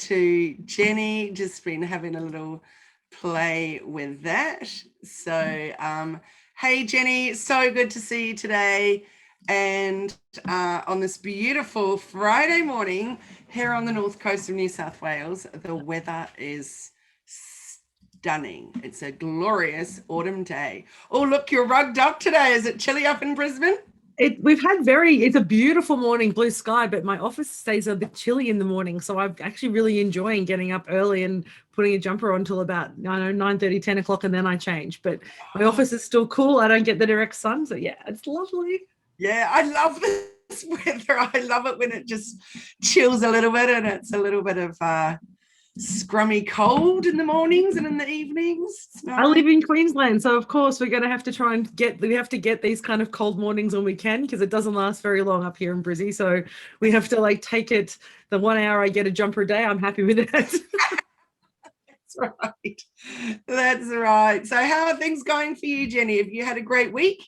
to Jenni. Just been having a little play with that. So, hey, Jenni, so good to see you today. And on this beautiful Friday morning here on the north coast of New South Wales, the weather is stunning. It's a glorious autumn day. Oh, look, you're rugged up today. Is it chilly up in Brisbane? It's a beautiful morning, blue sky, but my office stays a bit chilly in the morning. So I'm actually really enjoying getting up early and putting a jumper on till about, I don't know, 9:30, 10 o'clock, and then I change. But my office is still cool. I don't get the direct sun. So yeah, it's lovely. Yeah, I love this weather. I love it when it just chills a little bit and it's a little bit of scrummy cold in the mornings and in the evenings. I live in Queensland, so of course we're going to have to try and get these kind of cold mornings when we can, because it doesn't last very long up here in Brizzy. So we have to take it. The 1 hour I get a jumper a day, I'm happy with that. That's right. That's right. So how are things going for you, Jenni? Have you had a great week?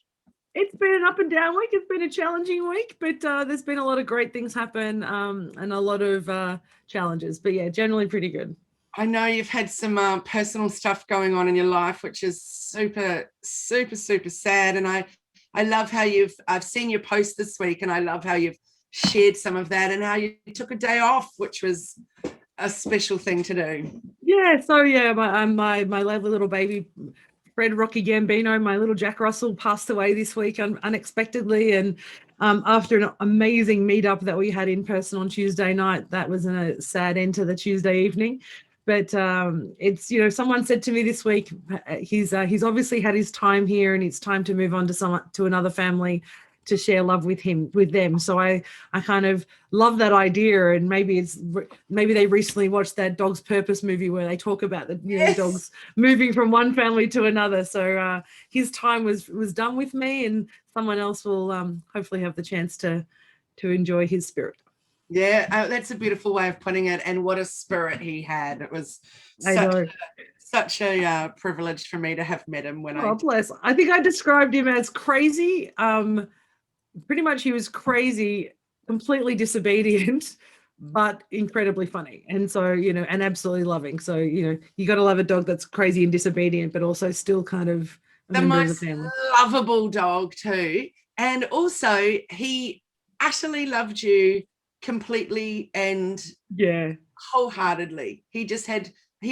It's been an up and down week. It's been a challenging week, but there's been a lot of great things happen and a lot of challenges. But yeah, generally pretty good. I know you've had some personal stuff going on in your life, which is super, super, super sad. And I love how I've seen your post this week, and I love how you've shared some of that and how you took a day off, which was a special thing to do. Yeah. So yeah, my lovely little baby, Fred Rocky Gambino, my little Jack Russell, passed away this week unexpectedly. And after an amazing meetup that we had in person on Tuesday night, that was a sad end to the Tuesday evening. But it's, someone said to me this week, he's obviously had his time here and it's time to move on to another family to share love with them. So I kind of love that idea. And maybe they recently watched that Dog's Purpose movie where they talk about the Yes. dogs moving from one family to another. So his time was done with me, and someone else will hopefully have the chance to enjoy his spirit. Yeah, that's a beautiful way of putting it. And what a spirit he had. It was such a privilege for me to have met him bless. I think I described him as crazy. Pretty much he was crazy, completely disobedient, but incredibly funny. And so, and absolutely loving. So, you got to love a dog that's crazy and disobedient, but also still kind of the most lovable dog too. And also he utterly loved you completely and wholeheartedly. He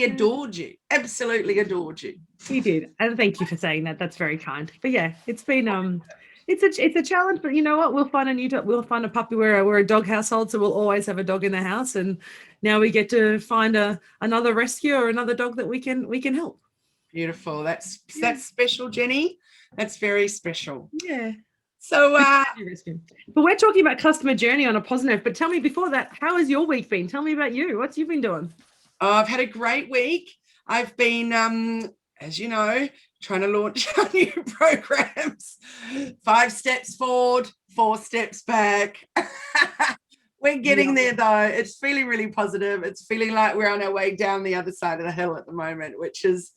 adored you, absolutely adored you. He did. And thank you for saying that. That's very kind. But yeah, it's been it's a challenge, but you know what? We'll find a puppy. We're a dog household, so we'll always have a dog in the house. And now we get to find another rescue or another dog that we can help. Beautiful. That's special, Jenni. That's very special. Yeah. So but we're talking about customer journey on a positive. But tell me, before that, how has your week been? Tell me about you. What's you been doing? Oh, I've had a great week. I've been as you know, trying to launch our new programs. 5 steps forward, 4 steps back. We're getting there though. It's feeling really positive. It's feeling like we're on our way down the other side of the hill at the moment, which is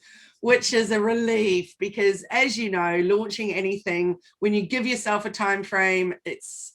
a relief, because as you know, launching anything, when you give yourself a time frame, it's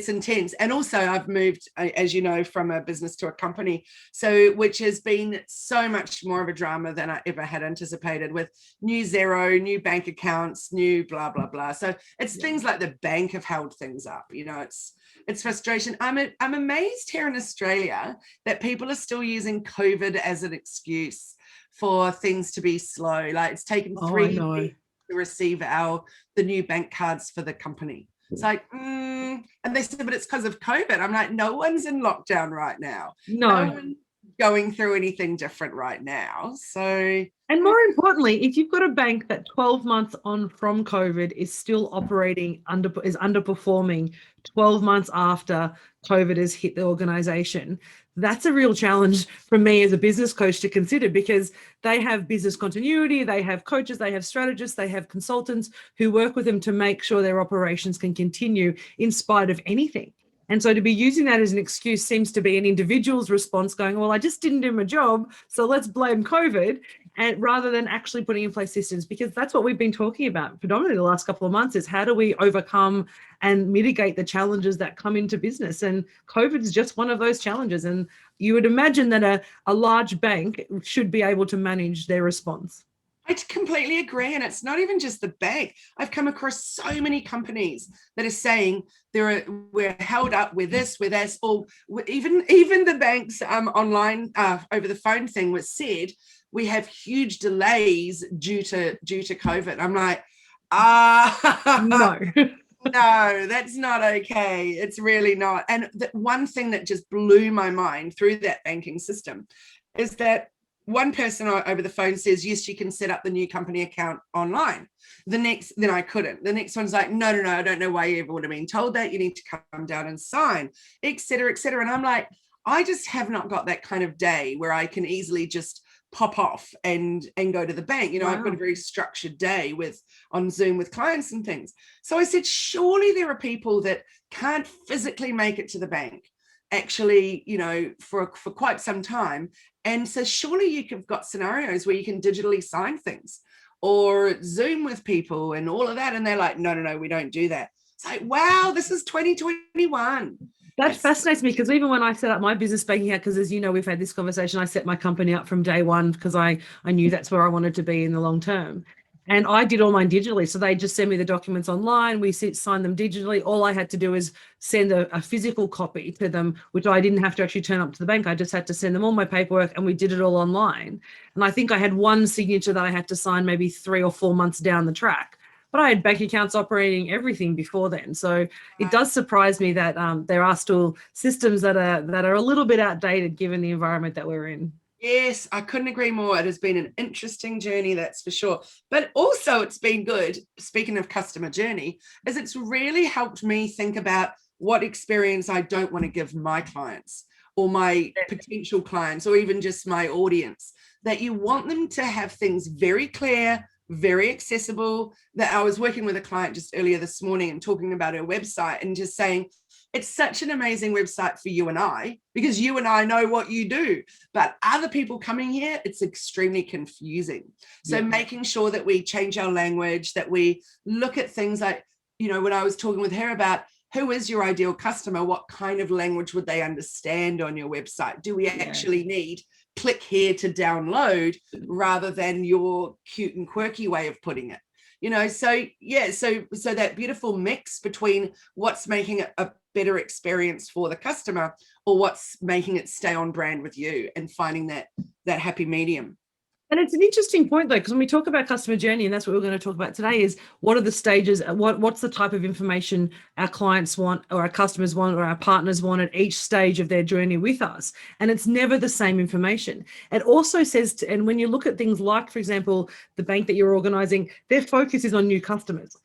intense. And also I've moved, as you know, from a business to a company, so which has been so much more of a drama than I ever had anticipated, with new Xero, new bank accounts, new blah blah blah. So it's things like the bank have held things up. It's frustration. I'm amazed here in Australia that people are still using COVID as an excuse for things to be slow. Like, it's taken 3 weeks to receive the new bank cards for the company. It's like, and they said, but it's because of COVID. I'm like, no one's in lockdown right now. No one's going through anything different right now. So, and more importantly, if you've got a bank that 12 months on from COVID is still operating is underperforming 12 months after COVID has hit the organization, that's a real challenge for me as a business coach to consider, because they have business continuity, they have coaches, they have strategists, they have consultants who work with them to make sure their operations can continue in spite of anything. And so to be using that as an excuse seems to be an individual's response, going, well, I just didn't do my job, so let's blame COVID. and rather than actually putting in place systems, because that's what we've been talking about predominantly the last couple of months, is how do we overcome and mitigate the challenges that come into business? And COVID is just one of those challenges. And you would imagine that a large bank should be able to manage their response. I completely agree. And it's not even just the bank. I've come across so many companies that are saying we're held up with this, or even the bank's online over the phone thing was said, we have huge delays due to COVID. I'm like, no. No, that's not okay. It's really not. And the one thing that just blew my mind through that banking system is that one person over the phone says, yes, you can set up the new company account online. Then I couldn't. The next one's like, no, I don't know why you ever would have been told that. You need to come down and sign, et cetera, et cetera. And I'm like, I just have not got that kind of day where I can easily just pop off and go to the bank. You know, wow. I've got a very structured day on Zoom with clients and things. So I said, surely there are people that can't physically make it to the bank, actually, you know, for quite some time. And so surely you have got scenarios where you can digitally sign things or Zoom with people and all of that. And they're like, no, we don't do that. It's like, wow, this is 2021. That fascinates me, because even when I set up my business banking account, because as you know, we've had this conversation, I set my company up from day one because I knew that's where I wanted to be in the long term. And I did all mine digitally. So they just send me the documents online. We sign them digitally. All I had to do is send a physical copy to them, which I didn't have to actually turn up to the bank. I just had to send them all my paperwork, and we did it all online. And I think I had one signature that I had to sign maybe 3 or 4 months down the track. But I had bank accounts operating everything before then. So it does surprise me that there are still systems that are a little bit outdated given the environment that we're in. Yes, I couldn't agree more. It has been an interesting journey, that's for sure. But also it's been good, speaking of customer journey, is it's really helped me think about what experience I don't want to give my clients or my potential clients or even just my audience, that you want them to have things very clear, very accessible. That I was working with a client just earlier this morning and talking about her website and just saying, it's such an amazing website for you and I, because you and I know what you do, but other people coming here, it's extremely confusing. So making sure that we change our language, that we look at things like, you know, when I was talking with her about who is your ideal customer, what kind of language would they understand on your website? Do we actually need click here to download rather than your cute and quirky way of putting it? You know, so that beautiful mix between what's making it a better experience for the customer or what's making it stay on brand with you, and finding that happy medium. And it's an interesting point, though, because when we talk about customer journey, and that's what we're going to talk about today, is what are the stages, what's the type of information our clients want or our customers want or our partners want at each stage of their journey with us. And it's never the same information. It also says, and when you look at things like, for example, the bank that you're organizing, their focus is on new customers.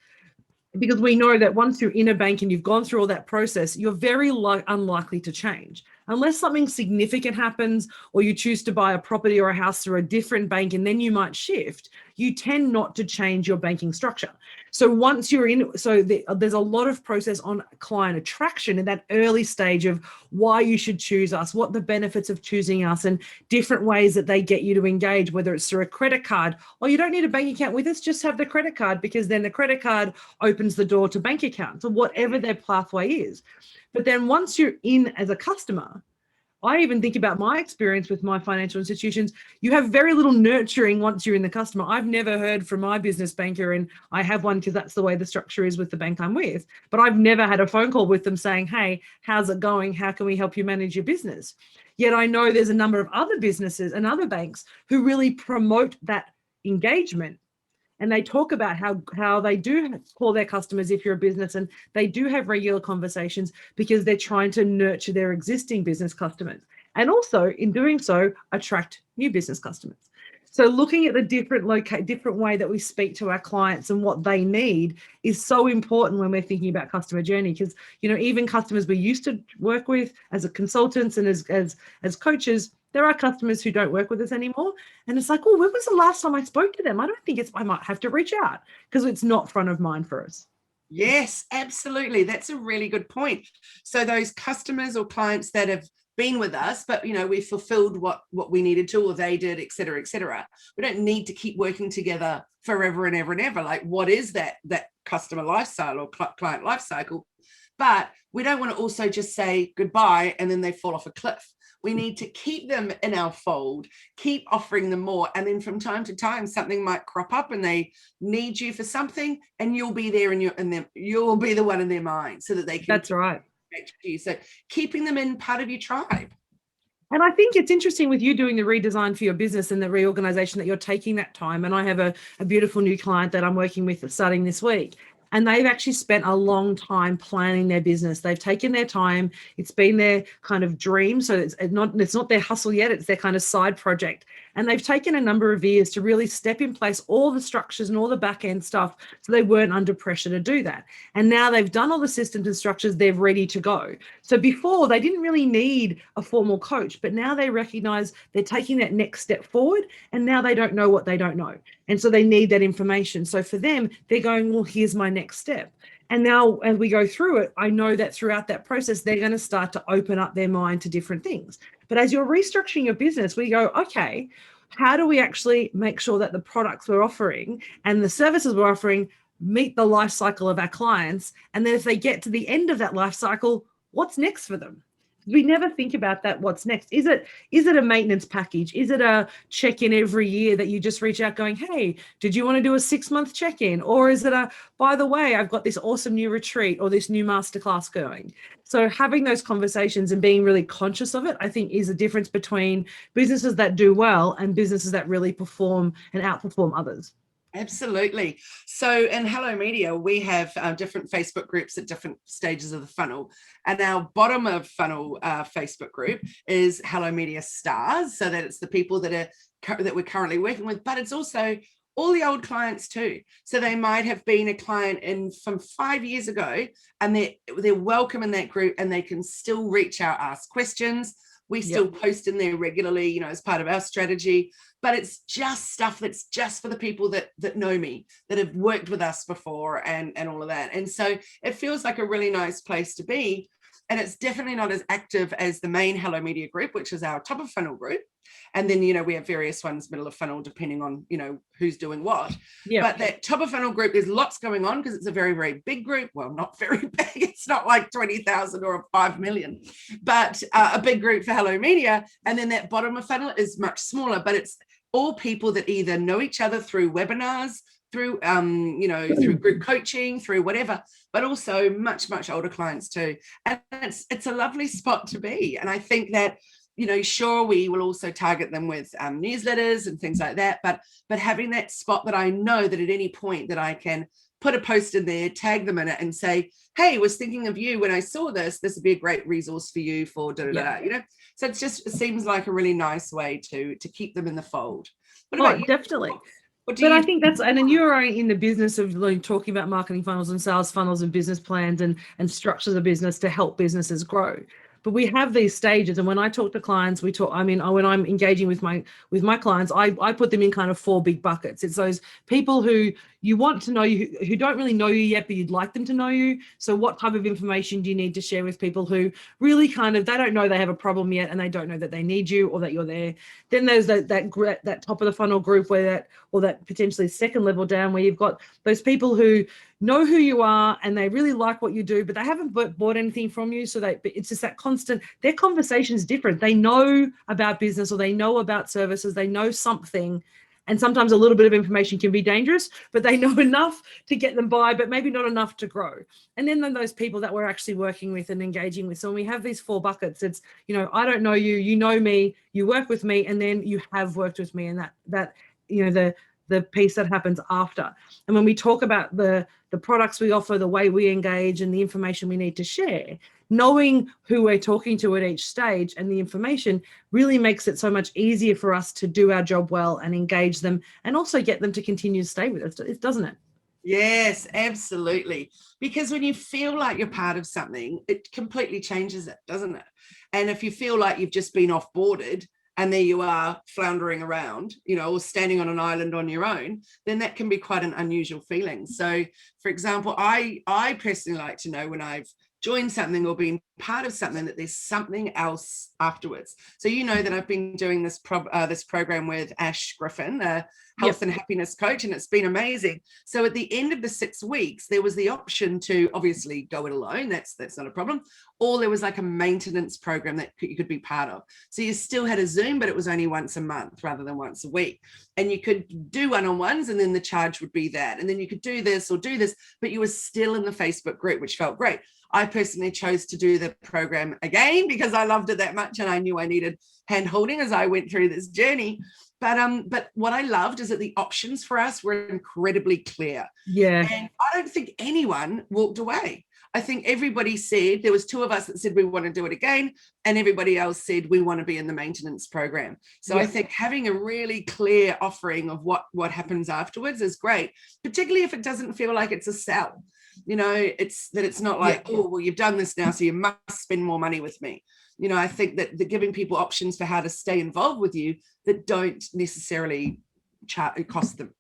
Because we know that once you're in a bank and you've gone through all that process, you're very unlikely to change. Unless something significant happens or you choose to buy a property or a house through a different bank and then you might shift, you tend not to change your banking structure. So once you're in, there's a lot of process on client attraction in that early stage of why you should choose us, what the benefits of choosing us, and different ways that they get you to engage, whether it's through a credit card, or you don't need a bank account with us, just have the credit card, because then the credit card opens the door to bank accounts or whatever their pathway is. But then once you're in as a customer, I even think about my experience with my financial institutions. You have very little nurturing once you're in the customer. I've never heard from my business banker, and I have one because that's the way the structure is with the bank I'm with, but I've never had a phone call with them saying, hey, how's it going? How can we help you manage your business? Yet I know there's a number of other businesses and other banks who really promote that engagement. And they talk about how they do call their customers if you're a business, and they do have regular conversations because they're trying to nurture their existing business customers. And also in doing so, attract new business customers. So looking at the different way that we speak to our clients and what they need is so important when we're thinking about customer journey, because, you know, even customers we used to work with as a consultants and as coaches, there are customers who don't work with us anymore. And it's like, oh, when was the last time I spoke to them? I might have to reach out because it's not front of mind for us. Yes, absolutely. That's a really good point. So those customers or clients that have been with us, but we fulfilled what we needed to, or they did, et cetera, et cetera. We don't need to keep working together forever and ever and ever. Like, what is that customer lifestyle or client life cycle? But we don't want to also just say goodbye and then they fall off a cliff. We need to keep them in our fold, keep offering them more. And then from time to time, something might crop up and they need you for something, and you'll be there, and you'll be the one in their mind so that they can. That's right. You. So keeping them in part of your tribe. And I think it's interesting with you doing the redesign for your business and the reorganization that you're taking that time. And I have a beautiful new client that I'm working with starting this week. And they've actually spent a long time planning their business. They've taken their time. It's been their kind of dream. So it's not their hustle yet. It's their kind of side project. And they've taken a number of years to really step in place all the structures and all the back end stuff, so they weren't under pressure to do that. And now they've done all the systems and structures, they're ready to go. So before, they didn't really need a formal coach, but now they recognize they're taking that next step forward, and now they don't know what they don't know. And so they need that information. So for them, they're going, well, here's my next step. And now as we go through it, I know that throughout that process, they're going to start to open up their mind to different things. But as you're restructuring your business, we go, okay, how do we actually make sure that the products we're offering and the services we're offering meet the life cycle of our clients? And then if they get to the end of that life cycle, what's next for them? We never think about that. What's next? Is it a maintenance package? Is it a check-in every year that you just reach out going, hey, did you want to do a 6-month check-in? Or is it by the way, I've got this awesome new retreat or this new masterclass going? So having those conversations and being really conscious of it, I think, is the difference between businesses that do well and businesses that really perform and outperform others. Absolutely. So in Hello Media, we have different Facebook groups at different stages of the funnel. And our bottom of funnel Facebook group is Hello Media Stars, so that it's the people that we're currently working with, but it's also all the old clients too. So they might have been a client from 5 years ago, and they're welcome in that group, and they can still reach out, ask questions. We still post in there regularly, as part of our strategy, but it's just stuff that's just for the people that know me, that have worked with us before, and all of that. And so it feels like a really nice place to be. And it's definitely not as active as the main Hello Media group, which is our top of funnel group. And then, we have various ones middle of funnel, depending on, who's doing what. Yeah. But that top of funnel group, there's lots going on because it's a very, very big group. Well, not very big. It's not like 20,000 or 5 million, but a big group for Hello Media. And then that bottom of funnel is much smaller, but it's all people that either know each other through webinars, through through group coaching, through whatever, but also much, much older clients too. And it's a lovely spot to be. And I think that, sure, we will also target them with newsletters and things like that, but having that spot that I know that at any point that I can put a post in there, tag them in it, and say, hey, was thinking of you when I saw this would be a great resource for you for So it seems like a really nice way to keep them in the fold. What about you? Definitely. I think and then you're in the business of talking about marketing funnels and sales funnels and business plans and structures of business to help businesses grow. But we have these stages, and when I talk to clients, when I'm engaging with my clients, I put them in kind of 4 big buckets. It's those people who you want to know you, who don't really know you yet, but you'd like them to know you. So what type of information do you need to share with people who really they don't know they have a problem yet, and they don't know that they need you or that you're there? Then there's that top of the funnel group or that potentially second level down, where you've got those people who know who you are and they really like what you do, but they haven't bought anything from you. So it's just that constant, their conversation's different. They know about business, or they know about services, they know something. And sometimes a little bit of information can be dangerous, but they know enough to get them by, but maybe not enough to grow. And then those people that we're actually working with and engaging with. So when we have these 4 buckets, it's, I don't know you, you know me, you work with me, and then you have worked with me, and that the piece that happens after. And when we talk about the products we offer, the way we engage, and the information we need to share, knowing who we're talking to at each stage and the information really makes it so much easier for us to do our job well and engage them, and also get them to continue to stay with us, doesn't it? Yes, absolutely. Because when you feel like you're part of something, it completely changes it, doesn't it? And if you feel like you've just been off-boarded, and there you are floundering around, or standing on an island on your own, then that can be quite an unusual feeling. So, for example, I personally like to know when I've join something or being part of something, that there's something else afterwards. So you know that I've been doing this program with Ash Griffin, a health and happiness coach, and it's been amazing. So at the end of the 6 weeks, there was the option to obviously go it alone. That's not a problem. Or there was like a maintenance program that you could be part of. So you still had a Zoom, but it was only once a month rather than once a week. And you could do one-on-ones, and then the charge would be that. And then you could do this or do this, but you were still in the Facebook group, which felt great. I personally chose to do the program again because I loved it that much, and I knew I needed hand holding as I went through this journey. But what I loved is that the options for us were incredibly clear. Yeah. And I don't think anyone walked away. I think everybody said, there was 2 of us that said we want to do it again, and everybody else said we want to be in the maintenance program. So I think having a really clear offering of what happens afterwards is great, particularly if it doesn't feel like it's a sell. You know, it's not like, oh, well, you've done this now, so you must spend more money with me. You know, I think that giving people options for how to stay involved with you that don't necessarily cost them.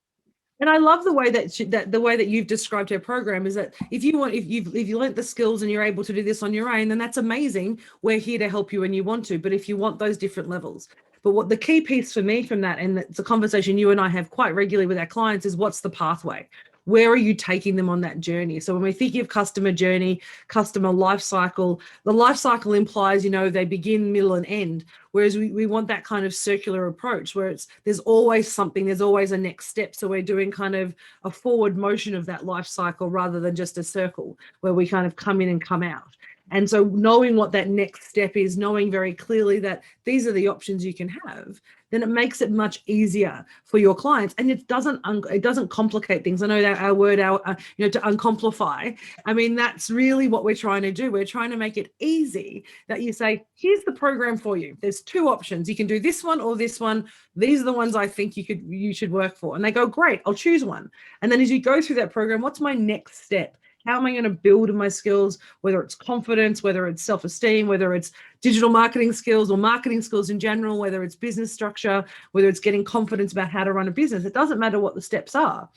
And I love the way that you've described her program is that if you learnt the skills and you're able to do this on your own, then that's amazing. We're here to help you when you want to. But if you want those different levels, but what the key piece for me from that, and it's a conversation you and I have quite regularly with our clients, is what's the pathway? Where are you taking them on that journey? So when we think of customer journey, customer life cycle, the life cycle implies, you know, they begin, middle, and end. Whereas we want that kind of circular approach where there's always something, there's always a next step. So we're doing kind of a forward motion of that life cycle rather than just a circle where we kind of come in and come out. And so knowing what that next step is, knowing very clearly that these are the options you can have, then it makes it much easier for your clients, and it doesn't complicate things. I know that our word, to uncomplify. I mean, that's really what we're trying to do. We're trying to make it easy that you say, here's the program for you. There's 2 options. You can do this one or this one. These are the ones I think you should work for. And they go, great, I'll choose one. And then as you go through that program, what's my next step? How am I going to build my skills, whether it's confidence, whether it's self-esteem, whether it's digital marketing skills or marketing skills in general, whether it's business structure, whether it's getting confidence about how to run a business. It doesn't matter what the steps are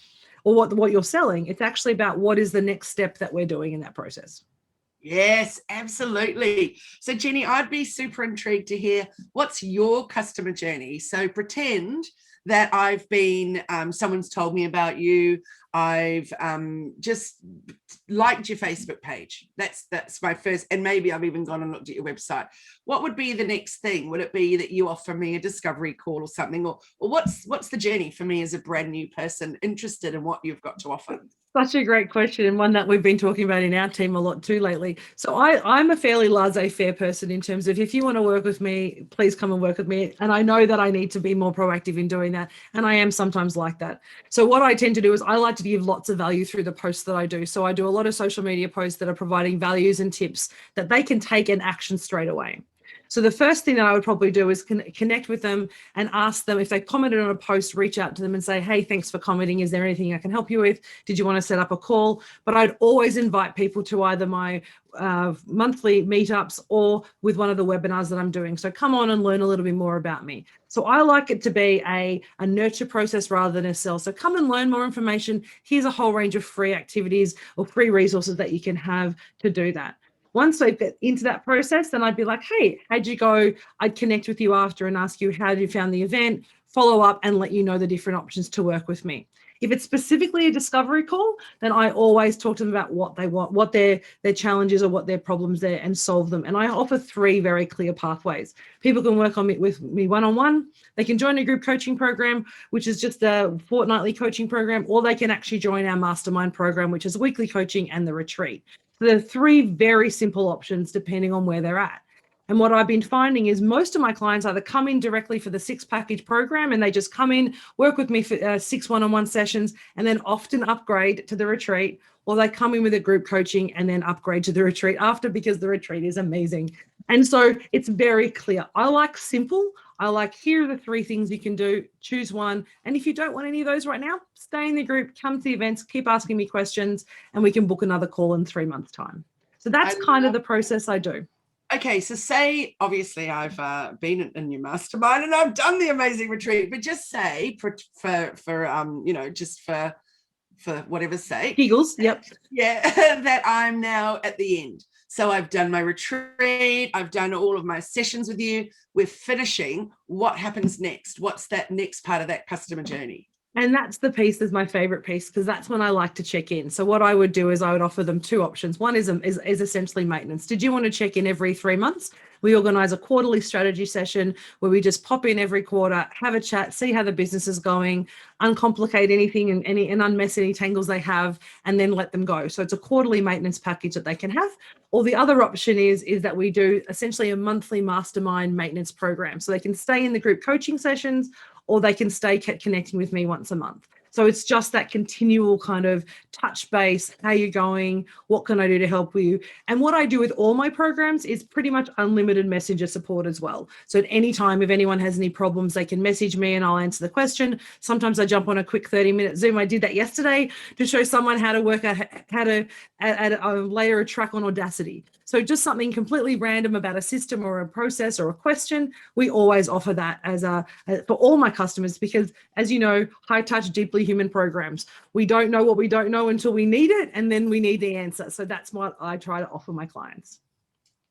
or what you're selling. It's actually about what is the next step that we're doing in that process. Yes, absolutely. So Jenni, I'd be super intrigued to hear, what's your customer journey? So pretend that I've been, someone's told me about you. I've just liked your Facebook page. That's my first, and maybe I've even gone and looked at your website. What would be the next thing? Would it be that you offer me a discovery call or something? Or what's the journey for me as a brand new person interested in what you've got to offer? Such a great question, and one that we've been talking about in our team a lot too lately. So I'm a fairly laissez-faire person in terms of, if you want to work with me, please come and work with me. And I know that I need to be more proactive in doing that. And I am sometimes like that. So what I tend to do is I like to give lots of value through the posts that I do. So I do a lot of social media posts that are providing values and tips that they can take and action straight away. So the first thing that I would probably do is connect with them and ask them, if they commented on a post, reach out to them and say, hey, thanks for commenting. Is there anything I can help you with? Did you want to set up a call? But I'd always invite people to either my monthly meetups or with one of the webinars that I'm doing. So come on and learn a little bit more about me. So I like it to be a nurture process rather than a sell. So come and learn more information. Here's a whole range of free activities or free resources that you can have to do that. Once they get into that process, then I'd be like, hey, how'd you go? I'd connect with you after and ask you how you found the event, follow up and let you know the different options to work with me. If it's specifically a discovery call, then I always talk to them about what they want, what their challenges or what their problems there, and solve them. And I offer 3 very clear pathways. People can work with me one-on-one. They can join a group coaching program, which is just a fortnightly coaching program, or they can actually join our mastermind program, which is weekly coaching and the retreat. So there are 3 very simple options depending on where they're at. And what I've been finding is most of my clients either come in directly for the 6 package program and they just come in, work with me for 6 one-on-one sessions, and then often upgrade to the retreat, or they come in with a group coaching and then upgrade to the retreat after, because the retreat is amazing. And so it's very clear. I like simple. I like, here are the 3 things you can do, choose one. And if you don't want any of those right now, stay in the group, come to the events, keep asking me questions, and we can book another call in 3 months' time. So that's kind of the process I do. Okay, so say, obviously I've been in your mastermind and I've done the amazing retreat, but just say for just for whatever's sake. Giggles, yep. Yeah, that I'm now at the end. So I've done my retreat, I've done all of my sessions with you. We're finishing. What happens next? What's that next part of that customer journey? And that's the piece that's my favorite piece, because that's when I like to check in. So what I would do is I would offer them two options. One is essentially maintenance. Did you want to check in every 3 months? We organize a quarterly strategy session where we just pop in every quarter, have a chat, see how the business is going, uncomplicate anything and unmess any tangles they have, and then let them go. So it's a quarterly maintenance package that they can have. Or the other option is that we do essentially a monthly mastermind maintenance program. So they can stay in the group coaching sessions, or they can stay connecting with me once a month. So it's just that continual kind of touch base. How you going? What can I do to help you? And what I do with all my programs is pretty much unlimited messenger support as well. So at any time, if anyone has any problems, they can message me and I'll answer the question. Sometimes I jump on a quick 30-minute Zoom. I did that yesterday to show someone how to work out how to layer a track on Audacity. So just something completely random about a system or a process or a question. We always offer that for all my customers, because as you know, high touch, deeply human programs. We don't know what we don't know until we need it, and then we need the answer. So that's what I try to offer my clients.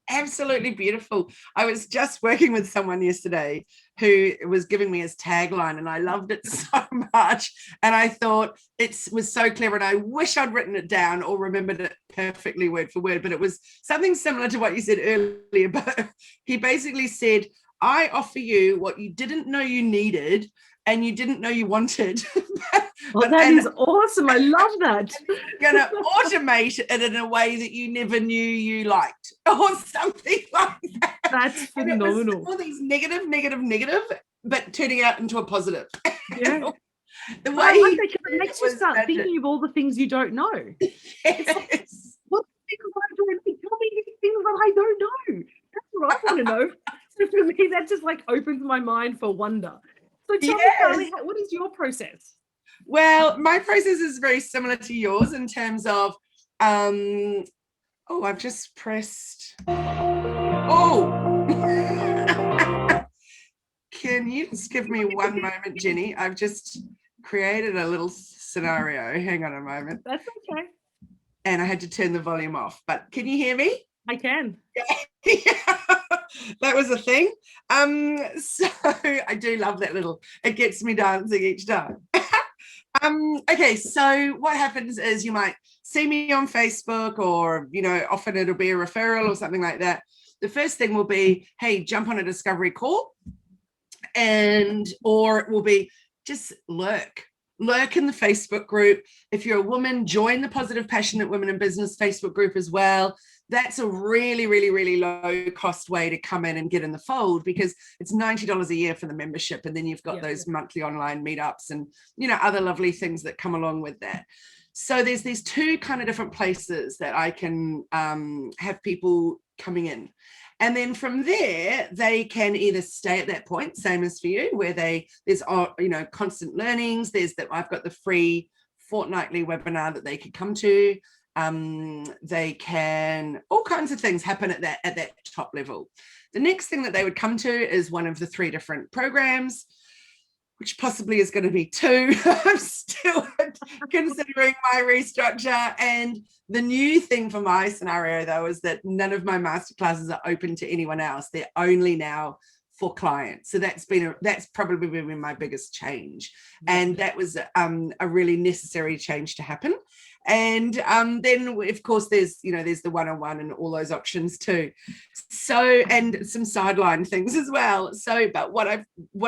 Absolutely beautiful. I was just working with someone yesterday who was giving me his tagline, and I loved it so much. And I thought it was so clever, and I wish I'd written it down or remembered it perfectly word for word, but it was something similar to what you said earlier. But he basically said, I offer you what you didn't know you needed and you didn't know you wanted. That is awesome. I love that. You're going to automate it in a way that you never knew you liked, or something like that. That's phenomenal. All these negative, but turning out into a positive. Yeah. The way it makes you start thinking of all the things you don't know. Yes. Like, what things I don't know? Tell me these things that I don't know. That's what I want to know. So for me, that just like opens my mind for wonder. So tell me, Kylie, what is your process? Well, my process is very similar to yours in terms of, I've just pressed. Can you just give me one moment, Jenni? I've just created a little scenario. Hang on a moment. That's okay. And I had to turn the volume off, but can you hear me? I can. Yeah. That was a thing. So I do love that it gets me dancing each time. Okay, so what happens is you might see me on Facebook, or, often it'll be a referral or something like that. The first thing will be, hey, jump on a discovery call, or it will be just lurk in the Facebook group. If you're a woman, join the Positive Passionate Women in Business Facebook group as well. That's a really, really, really low cost way to come in and get in the fold, because it's $90 a year for the membership. And then you've got those monthly online meetups and, other lovely things that come along with that. So there's these two kind of different places that I can have people coming in. And then from there, they can either stay at that point, same as for you, where there's constant learnings. I've got the free fortnightly webinar that they could come to. They can, all kinds of things happen at that top level. The next thing that they would come to is one of the 3 different programs, which possibly is going to be 2. I'm still considering my restructure. And the new thing for my scenario, though, is that none of my masterclasses are open to anyone else. They're only now for clients. So that's probably been my biggest change. And that was a really necessary change to happen. And then, of course, there's the one-on-one and all those options too. So, and some sideline things as well. So, but what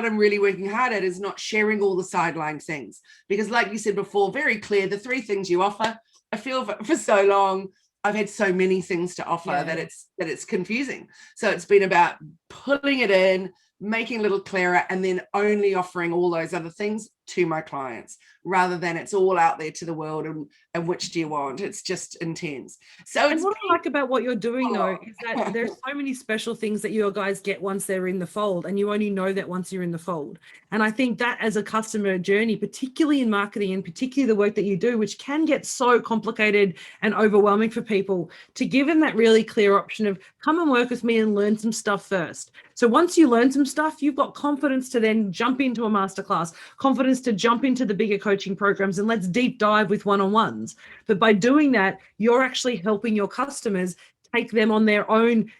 I'm really working hard at is not sharing all the sideline things, because like you said before, very clear, the 3 things you offer. I feel for so long, I've had so many things to offer that it's confusing. So it's been about pulling it in, making it a little clearer, and then only offering all those other things to my clients, rather than it's all out there to the world and which do you want? It's just intense. So and what I like about what you're doing though is that there's so many special things that your guys get once they're in the fold, and you only know that once you're in the fold. And I think that as a customer journey, particularly in marketing and particularly the work that you do, which can get so complicated and overwhelming for people, to give them that really clear option of come and work with me and learn some stuff first. So once you learn some stuff, you've got confidence to then jump into a masterclass, confidence to jump into the bigger coaching programs, and let's deep dive with one-on-ones. But by doing that, you're actually helping your customers take them on their own,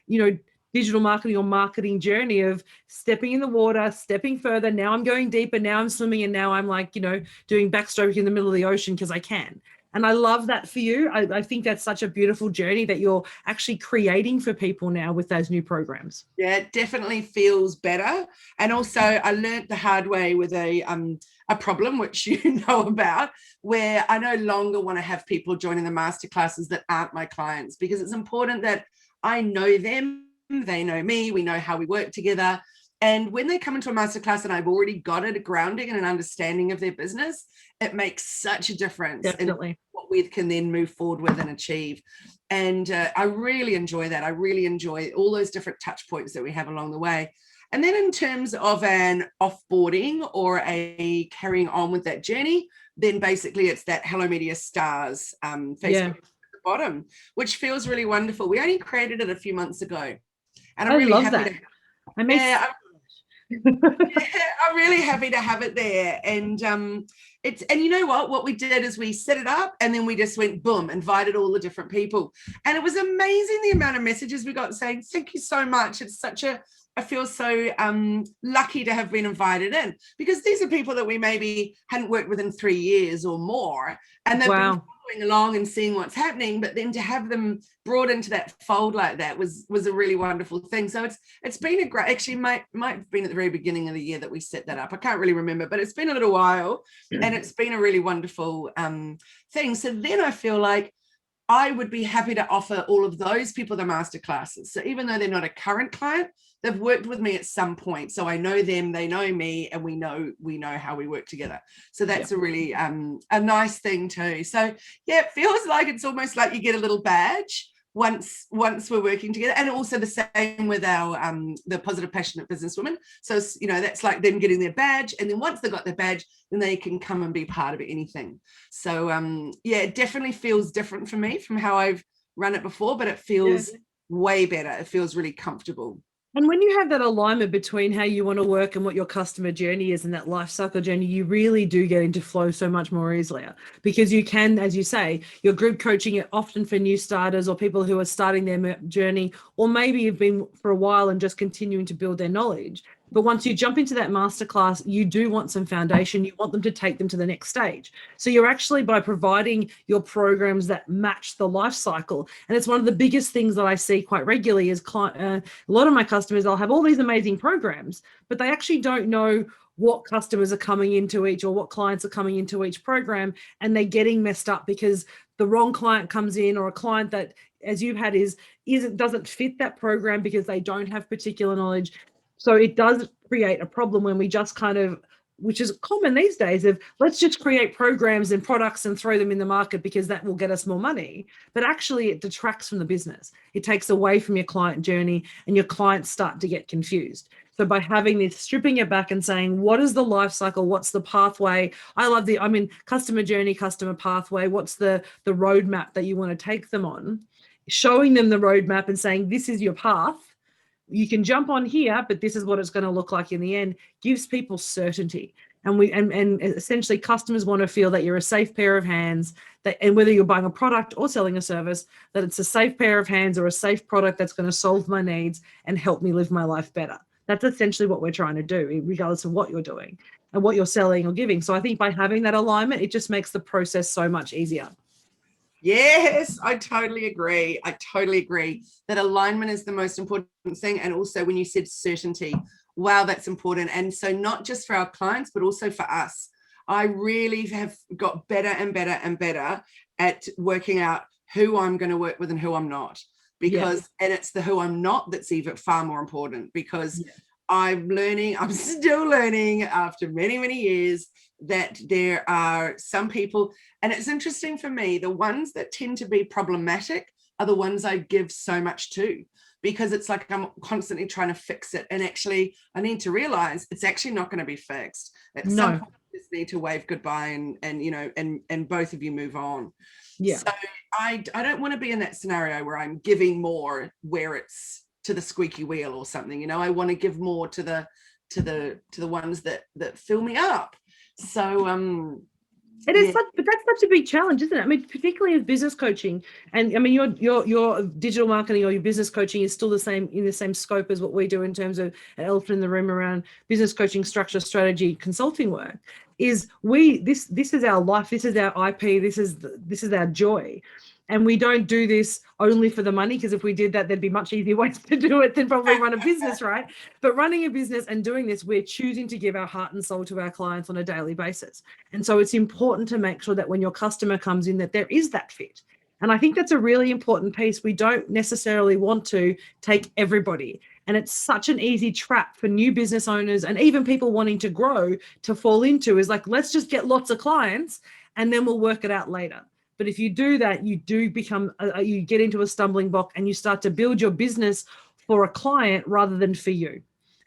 digital marketing or marketing journey of stepping in the water, stepping further. Now I'm going deeper. Now I'm swimming. And now I'm like, doing backstroke in the middle of the ocean because I can. And I love that for you. I think that's such a beautiful journey that you're actually creating for people now with those new programs. Yeah, it definitely feels better. And also I learned the hard way with a problem, which you know about, where I no longer want to have people joining the masterclasses that aren't my clients, because it's important that I know them, they know me, we know how we work together. And when they come into a masterclass and I've already got a grounding and an understanding of their business, it makes such a difference. Definitely. In what we can then move forward with and achieve. And I really enjoy that. I really enjoy all those different touch points that we have along the way. And then in terms of an offboarding or a carrying on with that journey, then basically it's that Hello Media Stars Facebook at the bottom, which feels really wonderful. We only created it a few months ago. And I'm really happy I'm really happy to have it there. And you know what we did is we set it up and then we just went boom, invited all the different people. And it was amazing the amount of messages we got saying, thank you so much. It's I feel so lucky to have been invited in, because these are people that we maybe hadn't worked with in 3 years or more. And they've been following along and seeing what's happening, but then to have them brought into that fold like that was a really wonderful thing. So it's been a great, actually might have been at the very beginning of the year that we set that up. I can't really remember, but it's been a little while and it's been a really wonderful thing. So then I feel like I would be happy to offer all of those people the masterclasses. So even though they're not a current client, they've worked with me at some point. So I know them, they know me, and we know how we work together. So that's a really a nice thing too. So yeah, it feels like it's almost like you get a little badge once we're working together. And also the same with our the Positive Passionate Businesswomen. So that's like them getting their badge, and then once they got their badge, then they can come and be part of anything. So yeah, it definitely feels different for me from how I've run it before, but it feels way better. It feels really comfortable. And when you have that alignment between how you want to work and what your customer journey is and that life cycle journey, you really do get into flow so much more easily, because you can, as you say, you're group coaching it often for new starters or people who are starting their journey, or maybe have been for a while and just continuing to build their knowledge. But once you jump into that masterclass, you do want some foundation. You want them to take them to the next stage. So you're actually, by providing your programs that match the life cycle, and it's one of the biggest things that I see quite regularly is a lot of my customers, they'll have all these amazing programs, but they actually don't know what customers are coming into each, or what clients are coming into each program, and they're getting messed up because the wrong client comes in, or a client that, as you've had, doesn't fit that program because they don't have particular knowledge. So it does create a problem when we just kind of, which is common these days, of let's just create programs and products and throw them in the market because that will get us more money. But actually it detracts from the business. It takes away from your client journey, and your clients start to get confused. So by having this, stripping it back and saying, what is the life cycle? What's the pathway? Customer journey, customer pathway. What's the roadmap that you want to take them on? Showing them the roadmap and saying, this is your path. You can jump on here, but this is what it's going to look like in the end, gives people certainty. And essentially customers want to feel that you're a safe pair of hands, and whether you're buying a product or selling a service, that it's a safe pair of hands or a safe product that's going to solve my needs and help me live my life better. That's essentially what we're trying to do, regardless of what you're doing and what you're selling or giving. So I think by having that alignment, it just makes the process so much easier. Yes, I totally agree. That alignment is the most important thing. And also when you said certainty, wow, that's important. And so not just for our clients, but also for us. I really have got better and better and better at working out who I'm going to work with and who I'm not. And it's the who I'm not that's even far more important, because I'm still learning after many, many years, that there are some people, and it's interesting for me, the ones that tend to be problematic are the ones I give so much to, because it's like I'm constantly trying to fix it. And actually I need to realize it's actually not going to be fixed. At some point you just need to wave goodbye and both of you move on. Yeah. So I don't want to be in that scenario where I'm giving more where it's to the squeaky wheel or something. I want to give more to the ones that fill me up. So It is such, but that's such a big challenge, isn't it? I mean, particularly in business coaching, and I mean, your digital marketing or your business coaching is still the same in the same scope as what we do in terms of an elephant in the room around business coaching, structure, strategy, consulting work. Is this is our life, this is our IP, this is our joy. And we don't do this only for the money, because if we did that, there'd be much easier ways to do it than probably run a business, right? But running a business and doing this, we're choosing to give our heart and soul to our clients on a daily basis. And so it's important to make sure that when your customer comes in, that there is that fit. And I think that's a really important piece. We don't necessarily want to take everybody. And it's such an easy trap for new business owners and even people wanting to grow to fall into, is like, let's just get lots of clients and then we'll work it out later. But if you do that, you do become, you get into a stumbling block and you start to build your business for a client rather than for you.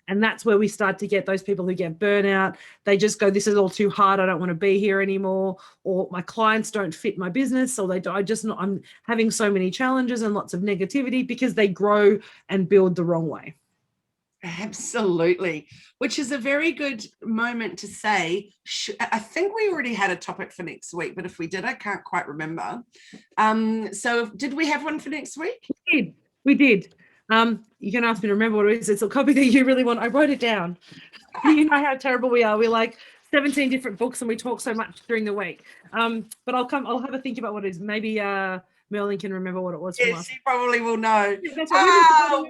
And that's where we start to get those people who get burnout. They just go, this is all too hard. I don't want to be here anymore. Or my clients don't fit my business. Or I'm having so many challenges and lots of negativity because they grow and build the wrong way. Absolutely, which is a very good moment to say, I think we already had a topic for next week, but if we did, I can't quite remember. So did we have one for next week? We did. You can ask me to remember what it is. It's a copy that you really want. I wrote it down. You know how terrible we are. We're like 17 different books and we talk so much during the week. But I'll have a think about what it is. Maybe Merlin can remember what it was. Yes, she probably will know.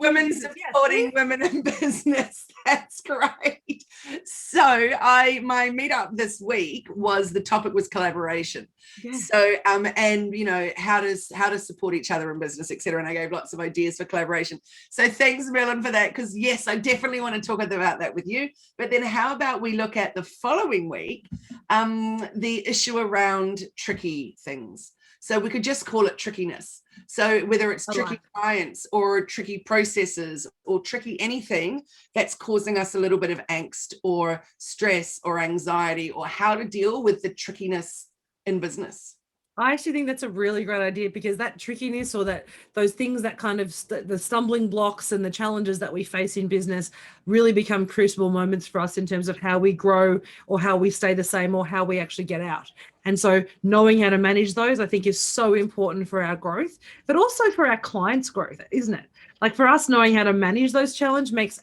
Women supporting women in business. That's great. So my meetup this week the topic was collaboration. Yes. So and you know, how to support each other in business, etc. And I gave lots of ideas for collaboration. So thanks, Merlin, for that, because yes, I definitely want to talk about that with you. But then how about we look at the following week, the issue around tricky things. So we could just call it trickiness. So whether it's tricky clients or tricky processes or tricky anything that's causing us a little bit of angst or stress or anxiety, or how to deal with the trickiness in business. I actually think that's a really great idea, because that trickiness, or those things that kind of the stumbling blocks and the challenges that we face in business really become crucible moments for us in terms of how we grow or how we stay the same or how we actually get out. And so knowing how to manage those, I think, is so important for our growth, but also for our clients' growth, isn't it? Like for us, knowing how to manage those challenges makes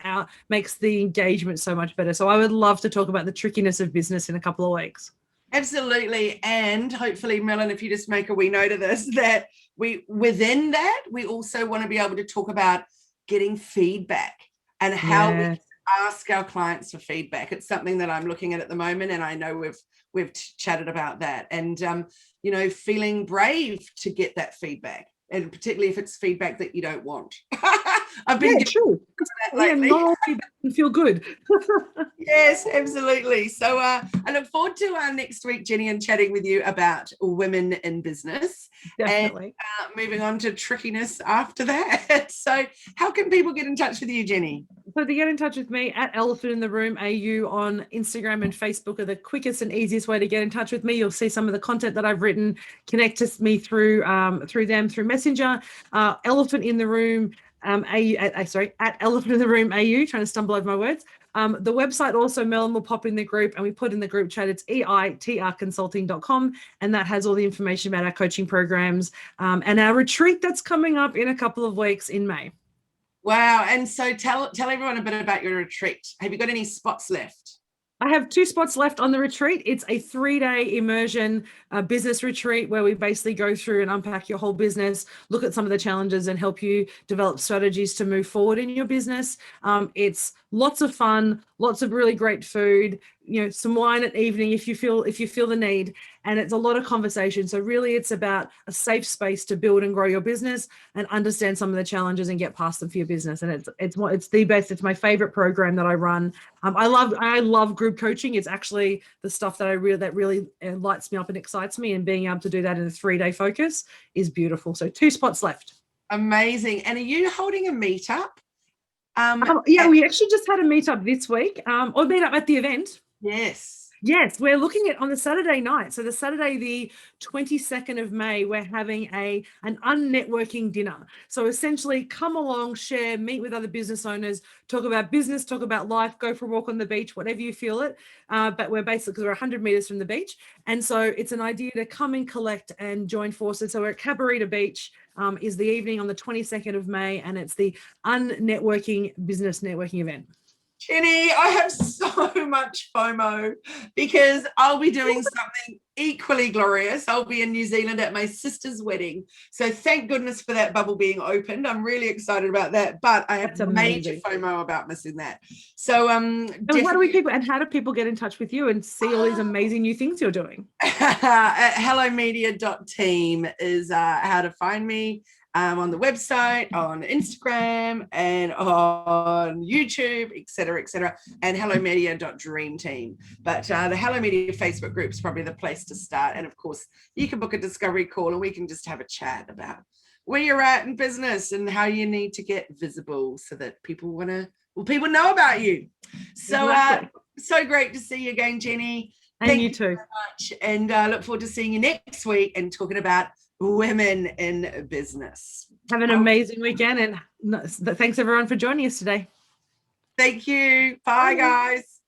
the engagement so much better. So I would love to talk about the trickiness of business in a couple of weeks. Absolutely. And hopefully, Merlin, if you just make a wee note of this, that within that, we also want to be able to talk about getting feedback and how we ask our clients for feedback. It's something that I'm looking at the moment, and I know we've chatted about that, and you know, feeling brave to get that feedback, and particularly if it's feedback that you don't want. I've been true. Not feedback can feel good. Yes, absolutely. So I look forward to next week, Jenni, and chatting with you about women in business. Definitely. And moving on to trickiness after that. So how can people get in touch with you, Jenni? So to get in touch with me, at Elephant in the Room AU on Instagram and Facebook are the quickest and easiest way to get in touch with me. You'll see some of the content that I've written. Connect to me through Messenger. Elephant in the Room at Elephant in the Room AU, trying to stumble over my words. The website also, Melon will pop in the group, and we put in the group chat, it's eitrconsulting.com, and that has all the information about our coaching programs and our retreat that's coming up in a couple of weeks in May. Wow. And so tell everyone a bit about your retreat. Have you got any spots left? I have 2 spots left on the retreat. It's a 3-day immersion business retreat where we basically go through and unpack your whole business, look at some of the challenges, and help you develop strategies to move forward in your business. It's lots of fun, lots of really great food, you know, some wine at evening if you feel the need, and it's a lot of conversation. So really it's about a safe space to build and grow your business and understand some of the challenges and get past them for your business. And it's the best. It's my favorite program that I run. I love group coaching. It's actually the stuff that really lights me up and excites me, and being able to do that in a 3-day focus is beautiful. So 2 spots left. Amazing. And are you holding a meetup? We actually just had a meetup this week, or meetup at the event. Yes. Yes, we're looking at on the Saturday night. So the Saturday, the 22nd of May, we're having an unnetworking dinner. So essentially come along, share, meet with other business owners, talk about business, talk about life, go for a walk on the beach, whatever you feel it. But we're basically, because we're 100 meters from the beach. And so it's an idea to come and collect and join forces. So we're at Cabarita Beach, is the evening on the 22nd of May, and it's the unnetworking business networking event. Jenni, I have so much FOMO because I'll be doing something equally glorious. I'll be in New Zealand at my sister's wedding. So thank goodness for that bubble being opened. I'm really excited about that, but I have major FOMO about missing that. So how do people get in touch with you and see all these amazing new things you're doing? At hellomedia.team is how to find me. On the website, on Instagram, and on YouTube, etc., and hellomedia.dreamteam. But the Hello Media Facebook group is probably the place to start. And of course, you can book a discovery call and we can just have a chat about where you're at in business and how you need to get visible so that people know about you. So, exactly. So great to see you again, Jenni. And you too. Very much. And look forward to seeing you next week and talking about women in business. Have an amazing weekend, and thanks everyone for joining us today. Thank you. Bye, guys.